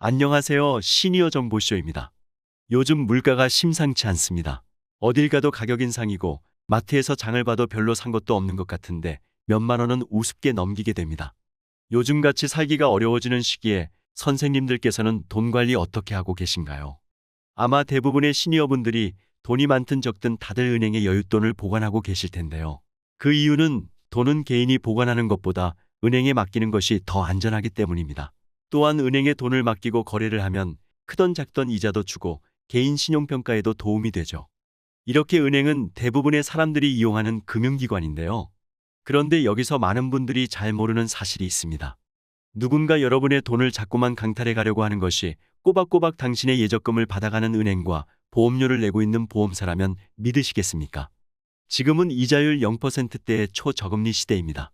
안녕하세요. 시니어 정보쇼입니다. 요즘 물가가 심상치 않습니다. 어딜 가도 가격 인상이고 마트에서 장을 봐도 별로 산 것도 없는 것 같은데 몇만 원은 우습게 넘기게 됩니다. 요즘같이 살기가 어려워지는 시기에 선생님들께서는 돈 관리 어떻게 하고 계신가요? 아마 대부분의 시니어분들이 돈이 많든 적든 다들 은행에 여윳돈을 보관하고 계실 텐데요. 그 이유는 돈은 개인이 보관하는 것보다 은행에 맡기는 것이 더 안전하기 때문입니다. 또한 은행에 돈을 맡기고 거래를 하면 크던 작던 이자도 주고 개인 신용평가에도 도움이 되죠. 이렇게 은행은 대부분의 사람들이 이용하는 금융기관인데요. 그런데 여기서 많은 분들이 잘 모르는 사실이 있습니다. 누군가 여러분의 돈을 자꾸만 강탈해 가려고 하는 것이 꼬박꼬박 당신의 예적금을 받아가는 은행과 보험료를 내고 있는 보험사라면 믿으시겠습니까? 지금은 이자율 0%대의 초저금리 시대입니다.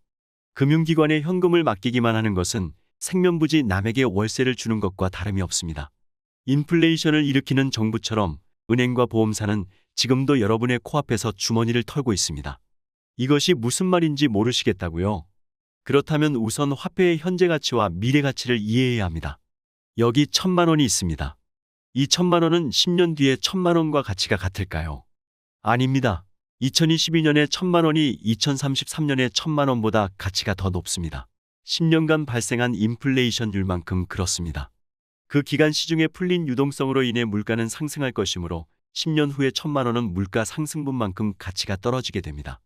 금융기관에 현금을 맡기기만 하는 것은 생면부지 남에게 월세를 주는 것과 다름이 없습니다. 인플레이션을 일으키는 정부처럼 은행과 보험사는 지금도 여러분의 코앞에서 주머니를 털고 있습니다. 이것이 무슨 말인지 모르시겠다고요? 그렇다면 우선 화폐의 현재 가치와 미래 가치를 이해해야 합니다. 여기 1,000만 원이 있습니다. 이 1,000만 원은 10년 뒤에 1,000만 원과 가치가 같을까요? 아닙니다. 2022년에 1,000만 원이 2033년에 1,000만 원보다 가치가 더 높습니다. 10년간 발생한 인플레이션율만큼 그렇습니다. 그 기간 시중에 풀린 유동성으로 인해 물가는 상승할 것이므로 10년 후에 1,000만 원은 물가 상승분만큼 가치가 떨어지게 됩니다.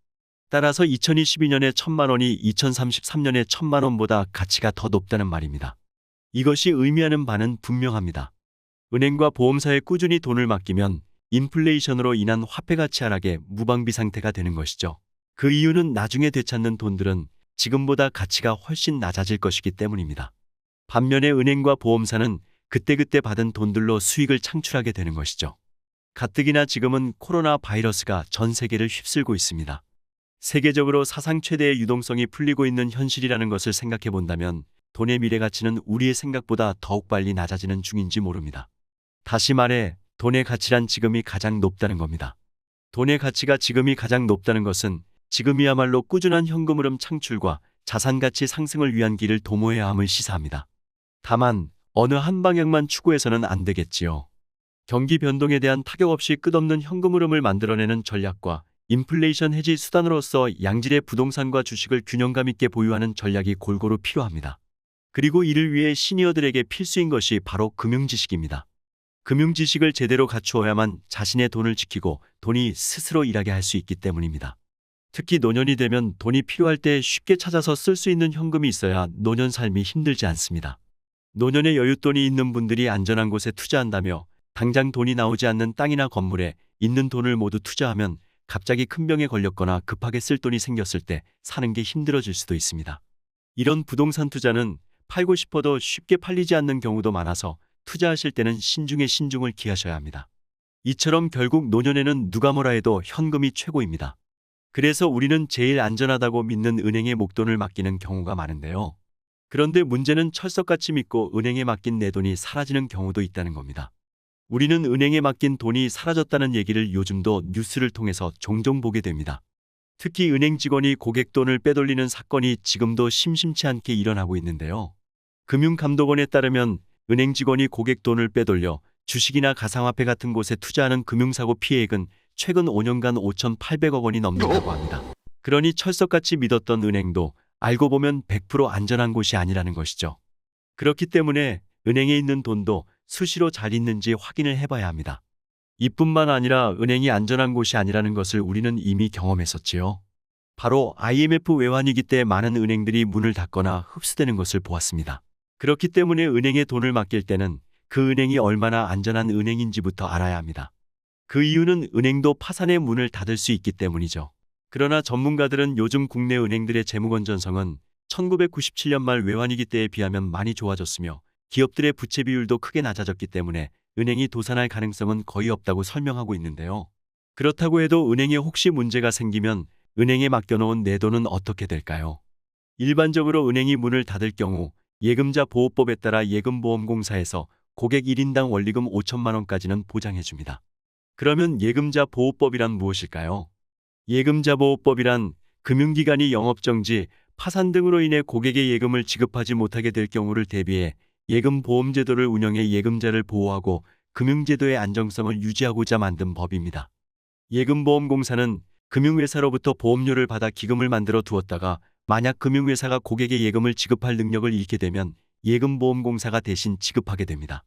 따라서 2022년에 1,000만 원이 2033년에 1,000만 원보다 가치가 더 높다는 말입니다. 이것이 의미하는 바는 분명합니다. 은행과 보험사에 꾸준히 돈을 맡기면 인플레이션으로 인한 화폐 가치 하락에 무방비 상태가 되는 것이죠. 그 이유는 나중에 되찾는 돈들은 지금보다 가치가 훨씬 낮아질 것이기 때문입니다. 반면에 은행과 보험사는 그때그때 받은 돈들로 수익을 창출하게 되는 것이죠. 가뜩이나 지금은 코로나 바이러스가 전 세계를 휩쓸고 있습니다. 세계적으로 사상 최대의 유동성이 풀리고 있는 현실이라는 것을 생각해 본다면 돈의 미래 가치는 우리의 생각보다 더욱 빨리 낮아지는 중인지 모릅니다. 다시 말해 돈의 가치란 지금이 가장 높다는 겁니다. 돈의 가치가 지금이 가장 높다는 것은 지금이야말로 꾸준한 현금 흐름 창출과 자산 가치 상승을 위한 길을 도모해야 함을 시사합니다. 다만 어느 한 방향만 추구해서는 안 되겠지요. 경기 변동에 대한 타격 없이 끝없는 현금 흐름을 만들어내는 전략과 인플레이션 해지 수단으로서 양질의 부동산과 주식을 균형감 있게 보유하는 전략이 골고루 필요합니다. 그리고 이를 위해 시니어들에게 필수인 것이 바로 금융지식입니다. 금융지식을 제대로 갖추어야만 자신의 돈을 지키고 돈이 스스로 일하게 할 수 있기 때문입니다. 특히 노년이 되면 돈이 필요할 때 쉽게 찾아서 쓸 수 있는 현금이 있어야 노년 삶이 힘들지 않습니다. 노년에 여윳돈이 있는 분들이 안전한 곳에 투자한다며 당장 돈이 나오지 않는 땅이나 건물에 있는 돈을 모두 투자하면 갑자기 큰 병에 걸렸거나 급하게 쓸 돈이 생겼을 때 사는 게 힘들어질 수도 있습니다. 이런 부동산 투자는 팔고 싶어도 쉽게 팔리지 않는 경우도 많아서 투자하실 때는 신중에 신중을 기하셔야 합니다. 이처럼 결국 노년에는 누가 뭐라 해도 현금이 최고입니다. 그래서 우리는 제일 안전하다고 믿는 은행에 목돈을 맡기는 경우가 많은데요. 그런데 문제는 철석같이 믿고 은행에 맡긴 내 돈이 사라지는 경우도 있다는 겁니다. 우리는 은행에 맡긴 돈이 사라졌다는 얘기를 요즘도 뉴스를 통해서 종종 보게 됩니다. 특히 은행 직원이 고객 돈을 빼돌리는 사건이 지금도 심심치 않게 일어나고 있는데요. 금융감독원에 따르면 은행 직원이 고객 돈을 빼돌려 주식이나 가상화폐 같은 곳에 투자하는 금융사고 피해액은 최근 5년간 5,800억 원이 넘는다고 합니다. 그러니 철석같이 믿었던 은행도 알고 보면 100% 안전한 곳이 아니라는 것이죠. 그렇기 때문에 은행에 있는 돈도 수시로 잘 있는지 확인을 해봐야 합니다. 이뿐만 아니라 은행이 안전한 곳이 아니라는 것을 우리는 이미 경험했었지요. 바로 IMF 외환위기 때 많은 은행들이 문을 닫거나 흡수되는 것을 보았습니다. 그렇기 때문에 은행에 돈을 맡길 때는 그 은행이 얼마나 안전한 은행인지부터 알아야 합니다. 그 이유는 은행도 파산의 문을 닫을 수 있기 때문이죠. 그러나 전문가들은 요즘 국내 은행들의 재무건전성은 1997년 말 외환위기 때에 비하면 많이 좋아졌으며 기업들의 부채 비율도 크게 낮아졌기 때문에 은행이 도산할 가능성은 거의 없다고 설명하고 있는데요. 그렇다고 해도 은행에 혹시 문제가 생기면 은행에 맡겨놓은 내 돈은 어떻게 될까요? 일반적으로 은행이 문을 닫을 경우 예금자 보호법에 따라 예금보험공사에서 고객 1인당 원리금 5천만 원까지는 보장해줍니다. 그러면 예금자 보호법이란 무엇일까요? 예금자 보호법이란 금융기관이 영업정지, 파산 등으로 인해 고객의 예금을 지급하지 못하게 될 경우를 대비해 예금보험제도를 운영해 예금자를 보호하고 금융제도의 안정성을 유지하고자 만든 법입니다. 예금보험공사는 금융회사로부터 보험료를 받아 기금을 만들어 두었다가 만약 금융회사가 고객의 예금을 지급할 능력을 잃게 되면 예금보험공사가 대신 지급하게 됩니다.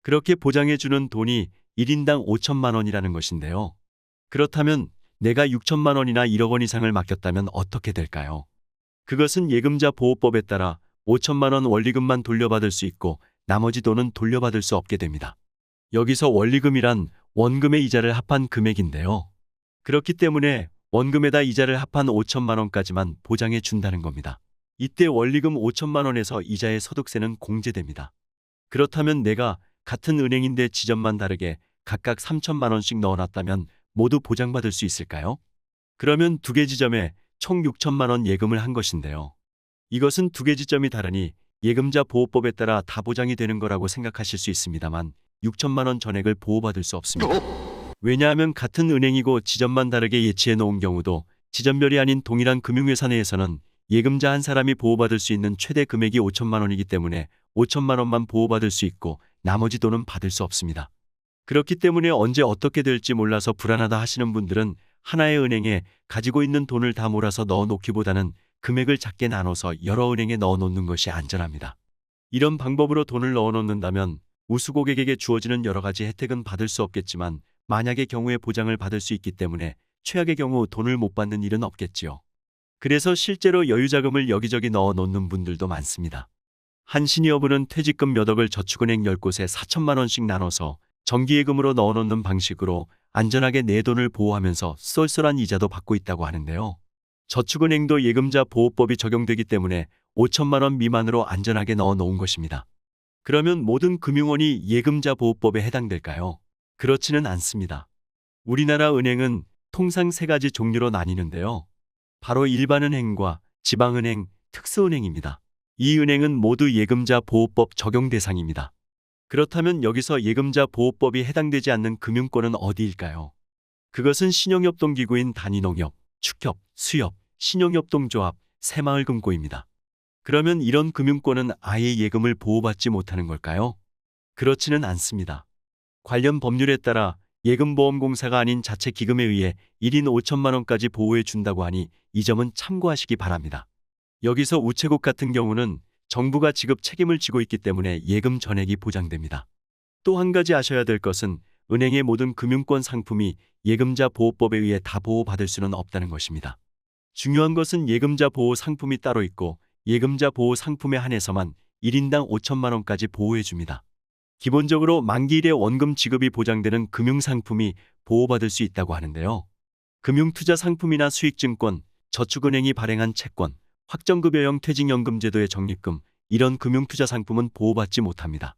그렇게 보장해주는 돈이 1인당 5천만 원이라는 것인데요. 그렇다면 내가 6천만 원이나 1억 원 이상을 맡겼다면 어떻게 될까요? 그것은 예금자 보호법에 따라 5천만 원 원리금만 돌려받을 수 있고 나머지 돈은 돌려받을 수 없게 됩니다. 여기서 원리금이란 원금의 이자를 합한 금액인데요. 그렇기 때문에 원금에다 이자를 합한 5천만 원까지만 보장해 준다는 겁니다. 이때 원리금 5천만 원에서 이자의 소득세는 공제됩니다. 그렇다면 내가 같은 은행인데 지점만 다르게 각각 3천만 원씩 넣어놨다면 모두 보장받을 수 있을까요? 그러면 두 개 지점에 총 6천만 원 예금을 한 것인데요. 이것은 두 개 지점이 다르니 예금자 보호법에 따라 다 보장이 되는 거라고 생각하실 수 있습니다만 6천만 원 전액을 보호받을 수 없습니다. 왜냐하면 같은 은행이고 지점만 다르게 예치해 놓은 경우도 지점별이 아닌 동일한 금융회사 내에서는 예금자 한 사람이 보호받을 수 있는 최대 금액이 5천만 원이기 때문에 5천만 원만 보호받을 수 있고 나머지 돈은 받을 수 없습니다. 그렇기 때문에 언제 어떻게 될지 몰라서 불안하다 하시는 분들은 하나의 은행에 가지고 있는 돈을 다 몰아서 넣어 놓기보다는 금액을 작게 나눠서 여러 은행에 넣어 놓는 것이 안전합니다. 이런 방법으로 돈을 넣어 놓는다면 우수 고객에게 주어지는 여러 가지 혜택은 받을 수 없겠지만 만약의 경우에 보장을 받을 수 있기 때문에 최악의 경우 돈을 못 받는 일은 없겠지요. 그래서 실제로 여유자금을 여기저기 넣어 놓는 분들도 많습니다. 한 시니어분은 퇴직금 몇 억을 저축은행 10곳에 4천만 원씩 나눠서 정기예금으로 넣어 놓는 방식으로 안전하게 내 돈을 보호하면서 쏠쏠한 이자도 받고 있다고 하는데요. 저축은행도 예금자 보호법이 적용되기 때문에 5천만 원 미만으로 안전하게 넣어 놓은 것입니다. 그러면 모든 금융원이 예금자 보호법에 해당될까요? 그렇지는 않습니다. 우리나라 은행은 통상 세 가지 종류로 나뉘는데요. 바로 일반은행과 지방은행, 특수은행입니다. 이 은행은 모두 예금자 보호법 적용 대상입니다. 그렇다면 여기서 예금자 보호법이 해당되지 않는 금융권은 어디일까요? 그것은 신용협동기구인 단위농협, 축협, 수협, 신용협동조합, 새마을금고입니다. 그러면 이런 금융권은 아예 예금을 보호받지 못하는 걸까요? 그렇지는 않습니다. 관련 법률에 따라 예금보험공사가 아닌 자체 기금에 의해 1인 5천만 원까지 보호해 준다고 하니 이 점은 참고하시기 바랍니다. 여기서 우체국 같은 경우는 정부가 지급 책임을 지고 있기 때문에 예금 전액이 보장됩니다. 또 한 가지 아셔야 될 것은 은행의 모든 금융권 상품이 예금자 보호법에 의해 다 보호받을 수는 없다는 것입니다. 중요한 것은 예금자 보호 상품이 따로 있고 예금자 보호 상품에 한해서만 1인당 5천만 원까지 보호해 줍니다. 기본적으로 만기일에 원금 지급이 보장되는 금융상품이 보호받을 수 있다고 하는데요. 금융투자 상품이나 수익증권, 저축은행이 발행한 채권, 확정급여형 퇴직연금제도의 적립금, 이런 금융투자 상품은 보호받지 못합니다.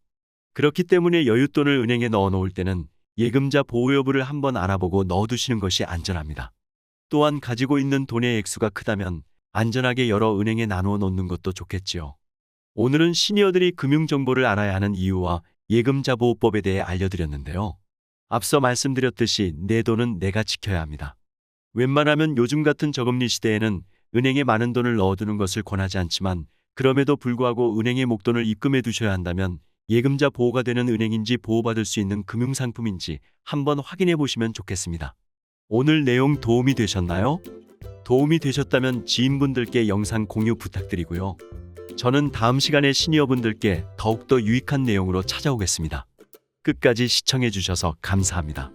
그렇기 때문에 여윳돈을 은행에 넣어 놓을 때는 예금자 보호 여부를 한번 알아보고 넣어두시는 것이 안전합니다. 또한 가지고 있는 돈의 액수가 크다면 안전하게 여러 은행에 나누어 놓는 것도 좋겠지요. 오늘은 시니어들이 금융정보를 알아야 하는 이유와 예금자 보호법에 대해 알려드렸는데요. 앞서 말씀드렸듯이 내 돈은 내가 지켜야 합니다. 웬만하면 요즘 같은 저금리 시대에는 은행에 많은 돈을 넣어두는 것을 권하지 않지만 그럼에도 불구하고 은행에 목돈을 입금해 두셔야 한다면 예금자 보호가 되는 은행인지 보호받을 수 있는 금융상품인지 한번 확인해 보시면 좋겠습니다. 오늘 내용 도움이 되셨나요? 도움이 되셨다면 지인분들께 영상 공유 부탁드리고요. 저는 다음 시간에 시니어분들께 더욱더 유익한 내용으로 찾아오겠습니다. 끝까지 시청해 주셔서 감사합니다.